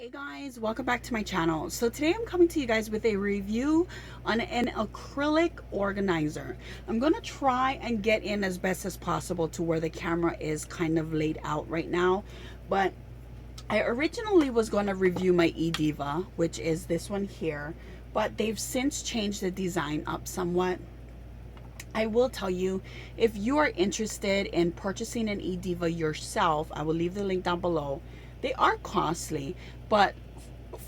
Hey guys, welcome back to my channel. So today I'm coming to you guys with a review on an acrylic organizer. I'm gonna try and get in as best as possible to where the camera is kind of laid out right now, but I originally was going to review my eDiva, which is this one here, but they've since changed the design up somewhat. I will tell you, if you are interested in purchasing an eDiva yourself, I will leave the link down below. They are costly, but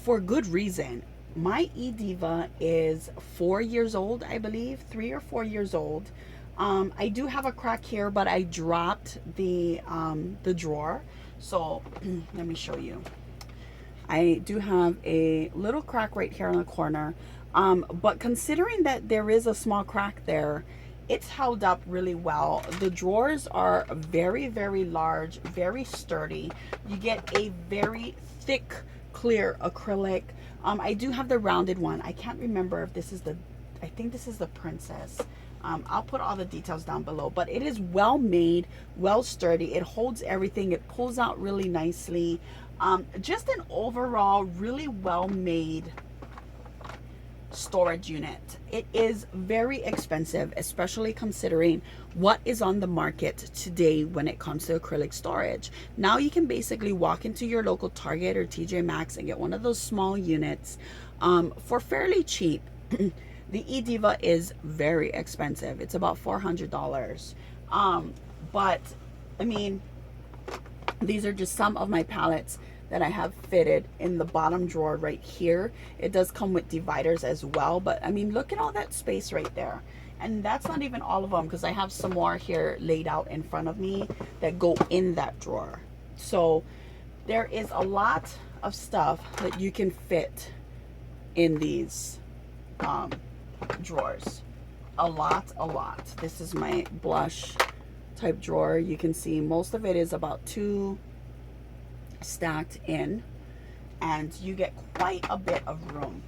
for good reason. My eDiva is 4 years old, I believe, 3 or 4 years old. I do have a crack here, but I dropped the drawer. So let me show you. I do have a little crack right here in the corner. But considering that there is a small crack there, it's held up really well. The drawers are very, very large, very sturdy. You get a very thick, clear acrylic. I do have the rounded one. I can't remember if this is I think this is the Princess. I'll put all the details down below, but it is well made, well sturdy. It holds everything. It pulls out really nicely. Just an overall really well made storage unit. It is very expensive, especially considering what is on the market today when it comes to acrylic storage. Now you can basically walk into your local Target or TJ Maxx and get one of those small units for fairly cheap. The eDiva is very expensive. It's about $400. But I mean, these are just some of my palettes that I have fitted in the bottom drawer right here. It does come with dividers as well, but I mean, look at all that space right there. And that's not even all of them, because I have some more here laid out in front of me that go in that drawer. So there is a lot of stuff that you can fit in these drawers. A lot. This is my blush type drawer. You can see most of it is about 2 stacked in, and you get quite a bit of room.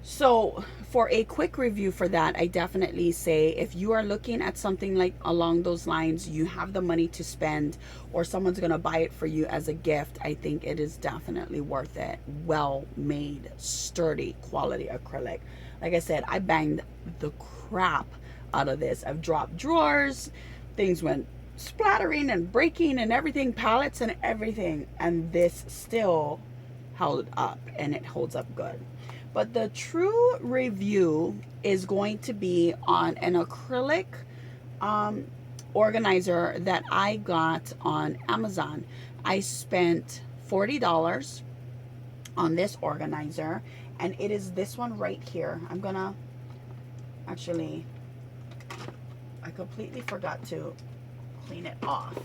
So for a quick review for that, I definitely say if you are looking at something like along those lines, you have the money to spend, or someone's gonna buy it for you as a gift, I think it is definitely worth it. Well made, sturdy, quality acrylic. Like I said, I banged the crap out of this. I've dropped drawers, things went splattering and breaking and everything, pallets and everything, and this still held up, and it holds up good. But the true review is going to be on an acrylic organizer that I got on Amazon. I spent $40 on this organizer, and it is this one right here. I'm gonna actually, I completely forgot to clean it off,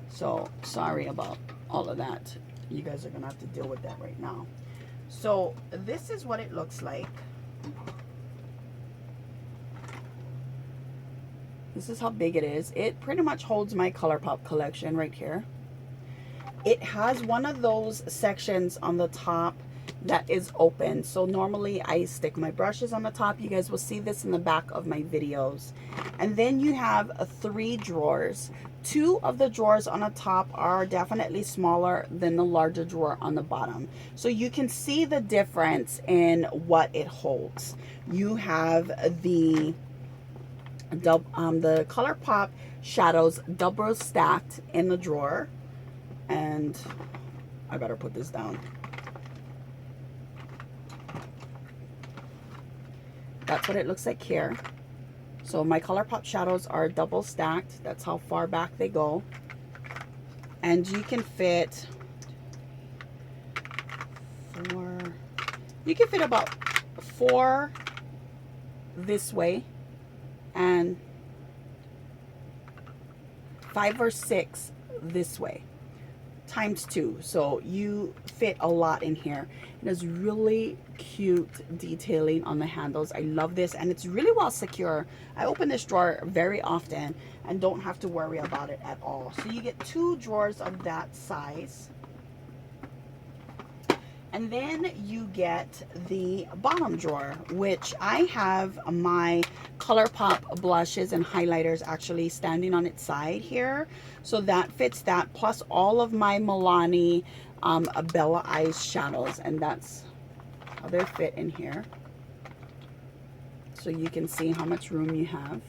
so sorry about all of that. You guys are gonna have to deal with that right now. So this is what it looks like. This is how big it is. It pretty much holds my ColourPop collection right here. It has one of those sections on the top that is open. So normally I stick my brushes on the top. You guys will see this in the back of my videos. And then you have 3 drawers. 2 of the drawers on the top are definitely smaller than the larger drawer on the bottom. So you can see the difference in what it holds. You have the ColourPop shadows double stacked in the drawer. And I better put this down. That's what it looks like here. So my ColourPop shadows are double stacked. That's how far back they go. And you can fit 4, you can fit about 4 this way and 5 or 6 this way, times 2. So you fit a lot in here. It has really cute detailing on the handles. I love this, and it's really well secure. I open this drawer very often and don't have to worry about it at all. So you get 2 drawers of that size. And then you get the bottom drawer, which I have my ColourPop blushes and highlighters actually standing on its side here. So that fits that, plus all of my Milani Bella Eyes shadows, and that's how they fit in here. So you can see how much room you have.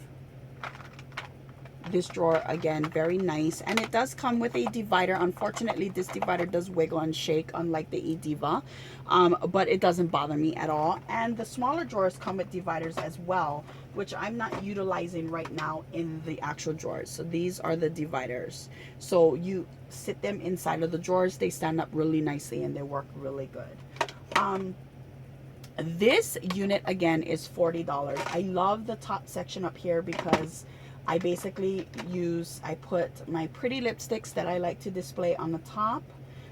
This drawer, again, very nice, and it does come with a divider. Unfortunately, this divider does wiggle and shake, unlike the eDiva, but it doesn't bother me at all. And the smaller drawers come with dividers as well, which I'm not utilizing right now in the actual drawers. So these are the dividers. So you sit them inside of the drawers. They stand up really nicely and they work really good. This unit, again, is $40. I love the top section up here because I basically I put my pretty lipsticks that I like to display on the top.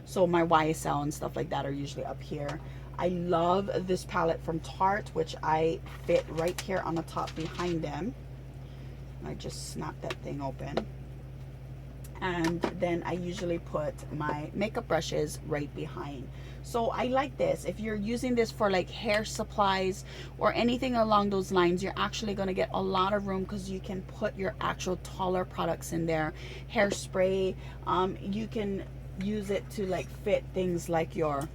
So my YSL and stuff like that are usually up here. I love this palette from Tarte, which I fit right here on the top behind them. I just snap that thing open. And then I usually put my makeup brushes right behind. So I like this. If you're using this for like hair supplies or anything along those lines, you're actually going to get a lot of room because you can put your actual taller products in there. Hairspray, you can use it to like fit things like your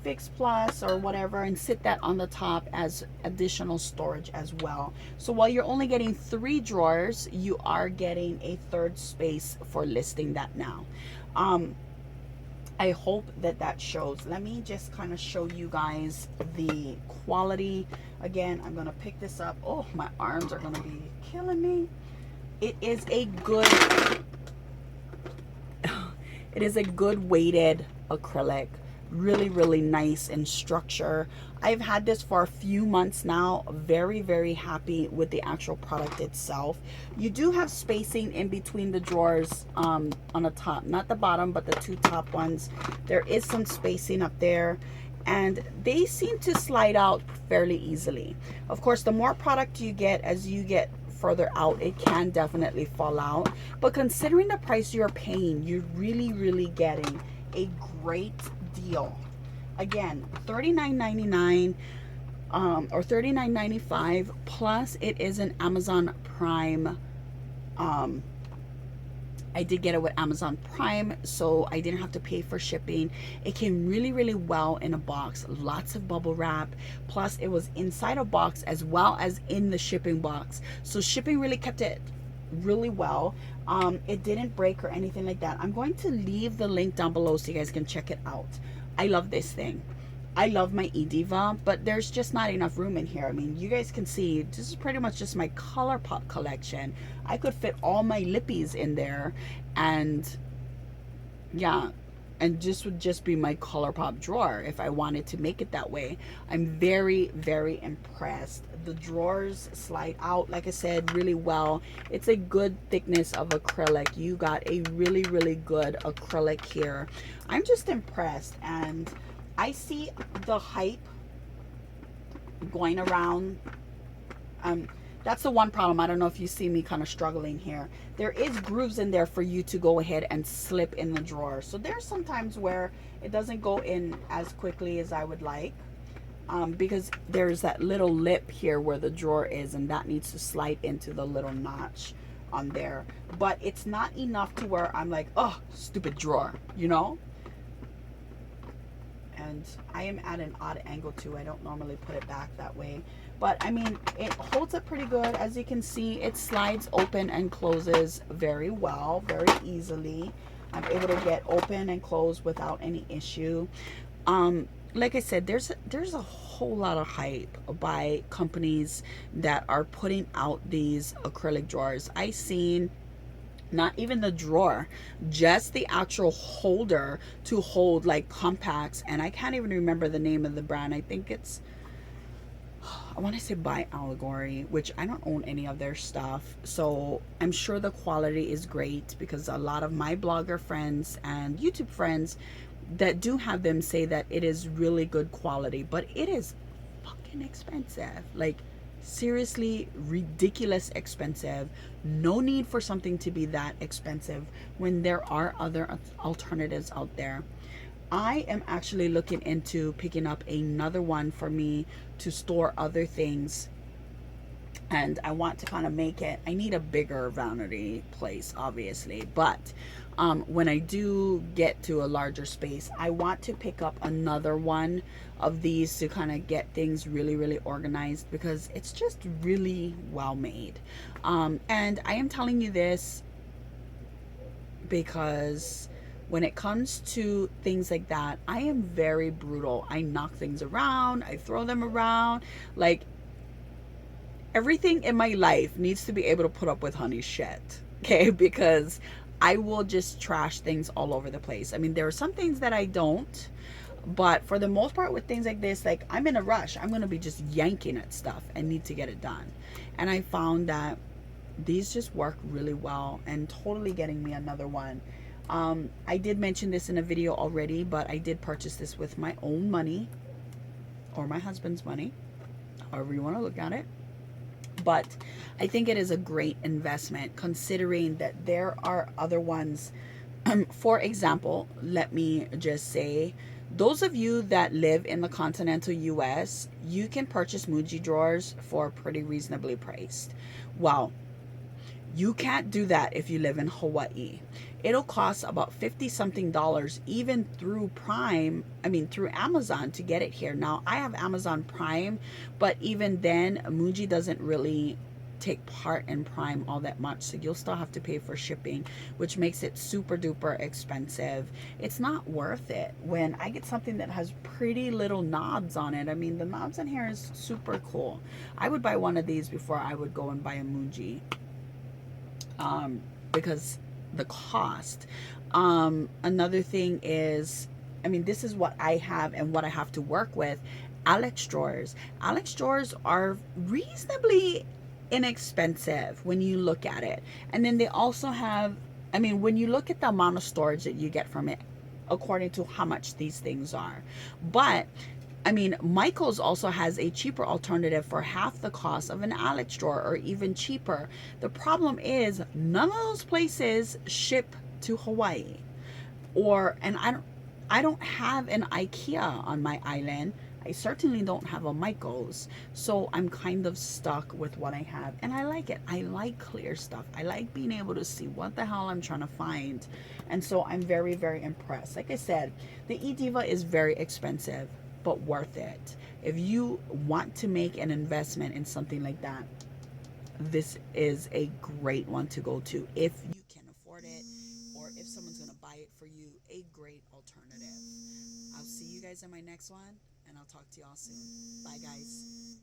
Fix Plus or whatever, and sit that on the top as additional storage as well. So while you're only getting 3 drawers, you are getting a third space for listing that now. I hope that that shows. Let me just kind of show you guys the quality. Again, I'm going to pick this up. Oh, my arms are going to be killing me. It is a good weighted acrylic. Really, really nice in structure. I've had this for a few months now. Very, very happy with the actual product itself. You do have spacing in between the drawers on the top, not the bottom, but the 2 top ones. There is some spacing up there, and they seem to slide out fairly easily. Of course, the more product you get, as you get further out, it can definitely fall out. But considering the price you're paying, you're really, really getting a great deal. Again, $39.99 or $39.95, plus it is an Amazon Prime. I did get it with Amazon Prime, so I didn't have to pay for shipping. It came really, really well in a box. Lots of bubble wrap, plus it was inside a box as well as in the shipping box. So shipping really kept it really well. It didn't break or anything like that. I'm going to leave the link down below so you guys can check it out. I love this thing. I love my eDiva, but there's just not enough room in here. I mean, you guys can see this is pretty much just my ColourPop collection. I could fit all my lippies in there, and yeah, and this would just be my ColourPop drawer if I wanted to make it that way. I'm very, very impressed. The drawers slide out, like I said, really well. It's a good thickness of acrylic. You got a really, really good acrylic here. I'm just impressed, and I see the hype going around. That's the one problem. I don't know if you see me kind of struggling here. There is grooves in there for you to go ahead and slip in the drawer. So there's some times where it doesn't go in as quickly as I would like, because there's that little lip here where the drawer is, and that needs to slide into the little notch on there. But it's not enough to where I'm like, oh, stupid drawer, you know? And I am at an odd angle too. I don't normally put it back that way, but I mean, it holds up pretty good. As you can see, it slides open and closes very well, very easily. I'm able to get open and close without any issue. Like I said, there's a whole lot of hype by companies that are putting out these acrylic drawers. I seen not even the drawer, just the actual holder to hold like compacts, and I can't even remember the name of the brand. I think it's, I want to say By Allegory, which I don't own any of their stuff, so I'm sure the quality is great, because a lot of my blogger friends and YouTube friends that do have them say that it is really good quality, but it is fucking expensive. Like, seriously, ridiculous expensive. No need for something to be that expensive when there are other alternatives out there. I am actually looking into picking up another one for me to store other things and I want to kind of make it, I need a bigger vanity place, obviously, but when I do get to a larger space, I want to pick up another one of these to kind of get things really, really organized, because it's just really well made. And I am telling you this because when it comes to things like that, I am very brutal. I knock things around, I throw them around. Like, everything in my life needs to be able to put up with Honey's shit, okay? Because I will just trash things all over the place. I mean, there are some things that I don't, but for the most part with things like this, like, I'm in a rush, I'm gonna be just yanking at stuff and need to get it done. And I found that these just work really well, and totally getting me another one. I did mention this in a video already, but I did purchase this with my own money, or my husband's money, however you want to look at it. But I think it is a great investment, considering that there are other ones. For example, let me just say, those of you that live in the continental US, you can purchase Muji drawers for pretty reasonably priced. Well, you can't do that if you live in Hawaii. It'll cost about 50 something dollars, even through Prime, I mean through Amazon, to get it here. Now, I have Amazon Prime, but even then, Muji doesn't really take part in Prime all that much, so you'll still have to pay for shipping, which makes it super duper expensive. It's not worth it when I get something that has pretty little knobs on it. I mean, the knobs in here is super cool. I would buy one of these before I would go and buy a Muji, because the cost. Another thing is, I mean, this is what I have and what I have to work with. Alex drawers. Alex drawers are reasonably inexpensive when you look at it. And then they also have, I mean, when you look at the amount of storage that you get from it, according to how much these things are. But I mean, Michael's also has a cheaper alternative for half the cost of an Alex drawer, or even cheaper. The problem is, none of those places ship to Hawaii. And I don't have an IKEA on my island. I certainly don't have a Michael's. So I'm kind of stuck with what I have. And I like it. I like clear stuff. I like being able to see what the hell I'm trying to find. And so I'm very, very impressed. Like I said, the eDiva is very expensive, but worth it. If you want to make an investment in something like that, this is a great one to go to if you can afford it, or if someone's going to buy it for you, a great alternative. I'll see you guys in my next one, and I'll talk to y'all soon. Bye, guys.